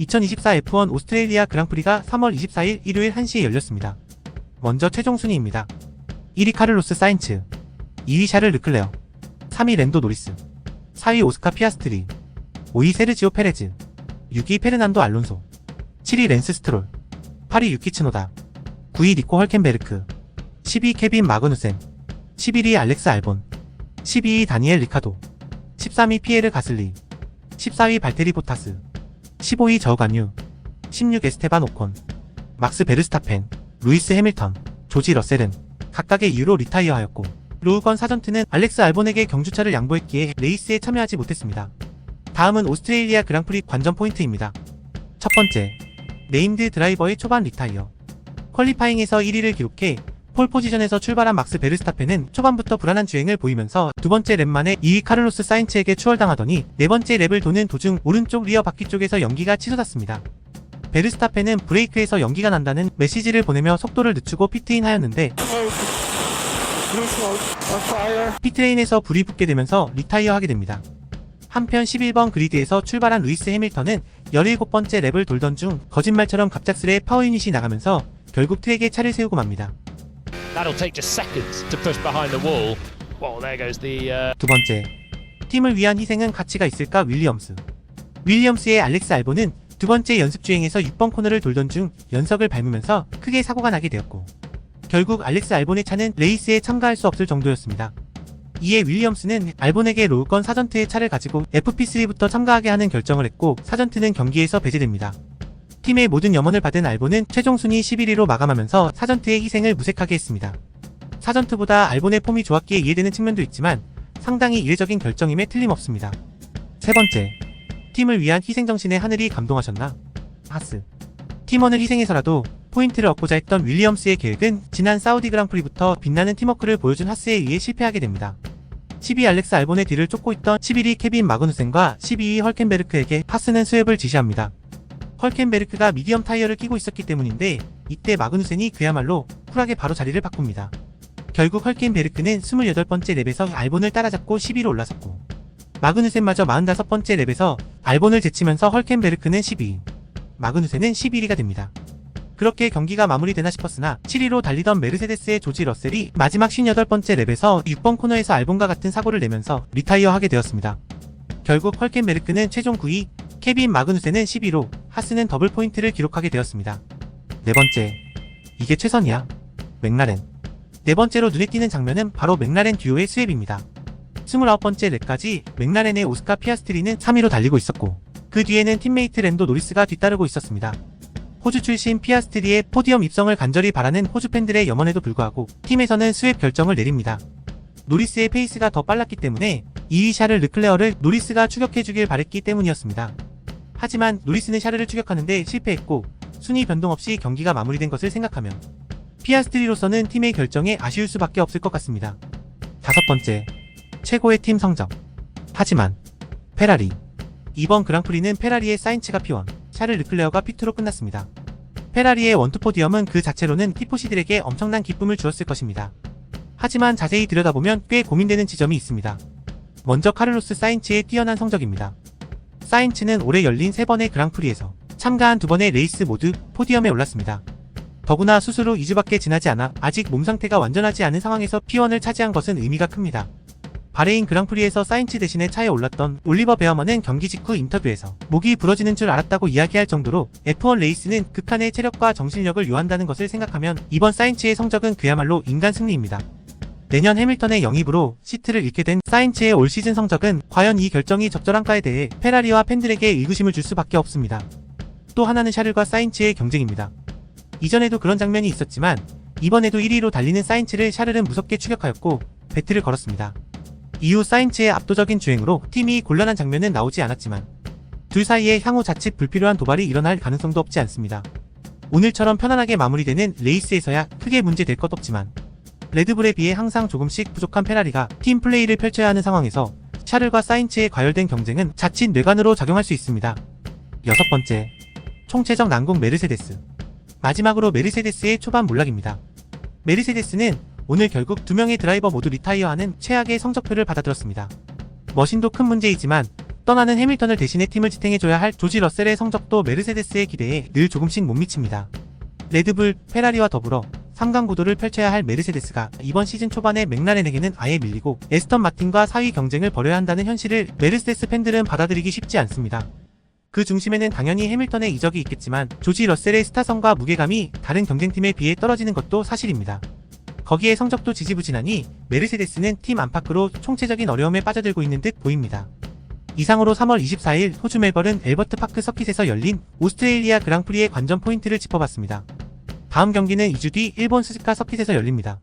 2024 F1 오스트레일리아 그랑프리가 3월 24일 일요일 1시에 열렸습니다. 먼저 최종 순위입니다. 1위 카를로스 사인츠, 2위 샤를 르클레어, 3위 랜도 노리스, 4위 오스카 피아스트리, 5위 세르지오 페레즈, 6위 페르난도 알론소, 7위 랜스 스트롤, 8위 유키 츠노다, 9위 니코 헐켄베르크, 10위 케빈 마그누센, 11위 알렉스 알본, 12위 다니엘 리카도, 13위 피에르 가슬리, 14위 발테리 보타스, 15위 저우간유, 16위 에스테반 오콘, 막스 베르스타펜, 루이스 해밀턴, 조지 러셀은 각각의 이유로 리타이어하였고, 로우건 사전트는 알렉스 알본에게 경주차를 양보했기에 레이스에 참여하지 못했습니다. 다음은 오스트레일리아 그랑프리 관전 포인트입니다. 첫 번째, 네임드 드라이버의 초반 리타이어. 퀄리파잉에서 1위를 기록해 폴 포지션에서 출발한 막스 베르스타펜은 초반부터 불안한 주행을 보이면서 두 번째 랩 만에 2위 카를로스 사인츠에게 추월당하더니 네 번째 랩을 도는 도중 오른쪽 리어 바퀴 쪽에서 연기가 치솟았습니다. 베르스타펜은 브레이크에서 연기가 난다는 메시지를 보내며 속도를 늦추고 피트인 하였는데 피트레인에서 불이 붙게 되면서 리타이어 하게 됩니다. 한편 11번 그리드에서 출발한 루이스 해밀턴은 17번째 랩을 돌던 중 거짓말처럼 갑작스레 파워 유닛이 나가면서 결국 트랙에 차를 세우고 맙니다. 두 번째, 팀을 위한 희생은 가치가 있을까 윌리엄스. 윌리엄스의 알렉스 알본은 두 번째 연습 주행에서 6번 코너를 돌던 중 연석을 밟으면서 크게 사고가 나게 되었고, 결국 알렉스 알본의 차는 레이스에 참가할 수 없을 정도였습니다. 이에 윌리엄스는 알본에게 로우건 사전트의 차를 가지고 FP3부터 참가하게 하는 결정을 했고, 사전트는 경기에서 배제됩니다. 팀의 모든 염원을 받은 알본은 최종 순위 11위로 마감하면서 사전트의 희생을 무색하게 했습니다. 사전트보다 알본의 폼이 좋았기에 이해되는 측면도 있지만 상당히 이례적인 결정임에 틀림없습니다. 세 번째, 팀을 위한 희생정신에 하늘이 감동하셨나? 하스. 팀원을 희생해서라도 포인트를 얻고자 했던 윌리엄스의 계획은 지난 사우디 그랑프리부터 빛나는 팀워크를 보여준 하스에 의해 실패하게 됩니다. 10위 알렉스 알본의 뒤를 쫓고 있던 11위 케빈 마그누센과 12위 헐켄베르크에게 하스는 스왑을 지시합니다. 헐켄베르크가 미디엄 타이어를 끼고 있었기 때문인데 이때 마그누센이 그야말로 쿨하게 바로 자리를 바꿉니다. 결국 헐켄베르크는 28번째 랩에서 알본을 따라잡고 10위로 올라섰고, 마그누센마저 45번째 랩에서 알본을 제치면서 헐켄베르크는 12위, 마그누센은 11위가 됩니다. 그렇게 경기가 마무리되나 싶었으나 7위로 달리던 메르세데스의 조지 러셀이 마지막 58번째 랩에서 6번 코너에서 알본과 같은 사고를 내면서 리타이어하게 되었습니다. 결국 헐켄베르크는 최종 9위, 케빈 마그누센은 10위로 하스는 더블 포인트를 기록하게 되었습니다. 네 번째, 이게 최선이야. 맥라렌. 네 번째로 눈에 띄는 장면은 바로 맥라렌 듀오의 스왑입니다. 29번째 랩까지 맥라렌의 오스카 피아스트리는 3위로 달리고 있었고, 그 뒤에는 팀메이트 랜도 노리스가 뒤따르고 있었습니다. 호주 출신 피아스트리의 포디엄 입성을 간절히 바라는 호주 팬들의 염원에도 불구하고 팀에서는 스왑 결정을 내립니다. 노리스의 페이스가 더 빨랐기 때문에 2위 샤를 르클레어를 노리스가 추격해주길 바랬기 때문이었습니다. 하지만 노리스는 샤르를 추격하는데 실패했고 순위 변동 없이 경기가 마무리된 것을 생각하면 피아스트리로서는 팀의 결정에 아쉬울 수밖에 없을 것 같습니다. 다섯 번째, 최고의 팀 성적. 하지만 페라리. 이번 그랑프리는 페라리의 사인츠가 P1, 샤를 르클레어가 P2로 끝났습니다. 페라리의 원투 포디엄은 그 자체로는 티포시들에게 엄청난 기쁨을 주었을 것입니다. 하지만 자세히 들여다보면 꽤 고민되는 지점이 있습니다. 먼저 카를로스 사인츠의 뛰어난 성적입니다. 사인츠는 올해 열린 3번의 그랑프리에서 참가한 2번의 레이스 모두 포디엄에 올랐습니다. 더구나 수술 후 2주밖에 지나지 않아 아직 몸 상태가 완전하지 않은 상황에서 P1을 차지한 것은 의미가 큽니다. 바레인 그랑프리에서 사인츠 대신에 차에 올랐던 올리버 베어먼은 경기 직후 인터뷰에서 목이 부러지는 줄 알았다고 이야기할 정도로 F1 레이스는 극한의 체력과 정신력을 요한다는 것을 생각하면 이번 사인츠의 성적은 그야말로 인간 승리입니다. 내년 해밀턴의 영입으로 시트를 잃게 된 사인츠의 올 시즌 성적은 과연 이 결정이 적절한가에 대해 페라리와 팬들에게 의구심을 줄 수밖에 없습니다. 또 하나는 샤를과 사인츠의 경쟁입니다. 이전에도 그런 장면이 있었지만 이번에도 1위로 달리는 사인츠를 샤를은 무섭게 추격하였고 배틀을 걸었습니다. 이후 사인츠의 압도적인 주행으로 팀이 곤란한 장면은 나오지 않았지만 둘 사이에 향후 자칫 불필요한 도발이 일어날 가능성도 없지 않습니다. 오늘처럼 편안하게 마무리되는 레이스에서야 크게 문제될 것 없지만 레드불에 비해 항상 조금씩 부족한 페라리가 팀 플레이를 펼쳐야 하는 상황에서 샤를과 사인츠의 과열된 경쟁은 자칫 뇌관으로 작용할 수 있습니다. 여섯 번째, 총체적 난국 메르세데스. 마지막으로 메르세데스의 초반 몰락입니다. 메르세데스는 오늘 결국 2명의 드라이버 모두 리타이어하는 최악의 성적표를 받아들었습니다. 머신도 큰 문제이지만 떠나는 해밀턴을 대신해 팀을 지탱해줘야 할 조지 러셀의 성적도 메르세데스의 기대에 늘 조금씩 못 미칩니다. 레드불, 페라리와 더불어 3강 구도를 펼쳐야 할 메르세데스가 이번 시즌 초반에 맥라렌에게는 아예 밀리고 에스턴 마틴과 4위 경쟁을 벌여야 한다는 현실을 메르세데스 팬들은 받아들이기 쉽지 않습니다. 그 중심에는 당연히 해밀턴의 이적이 있겠지만 조지 러셀의 스타성과 무게감이 다른 경쟁팀에 비해 떨어지는 것도 사실입니다. 거기에 성적도 지지부진하니 메르세데스는 팀 안팎으로 총체적인 어려움에 빠져들고 있는 듯 보입니다. 이상으로 3월 24일 호주 멜버른 엘버트 파크 서킷에서 열린 오스트레일리아 그랑프리의 관전 포인트를 짚어봤습니다. 다음 경기는 2주 뒤 일본 스즈카 서킷에서 열립니다.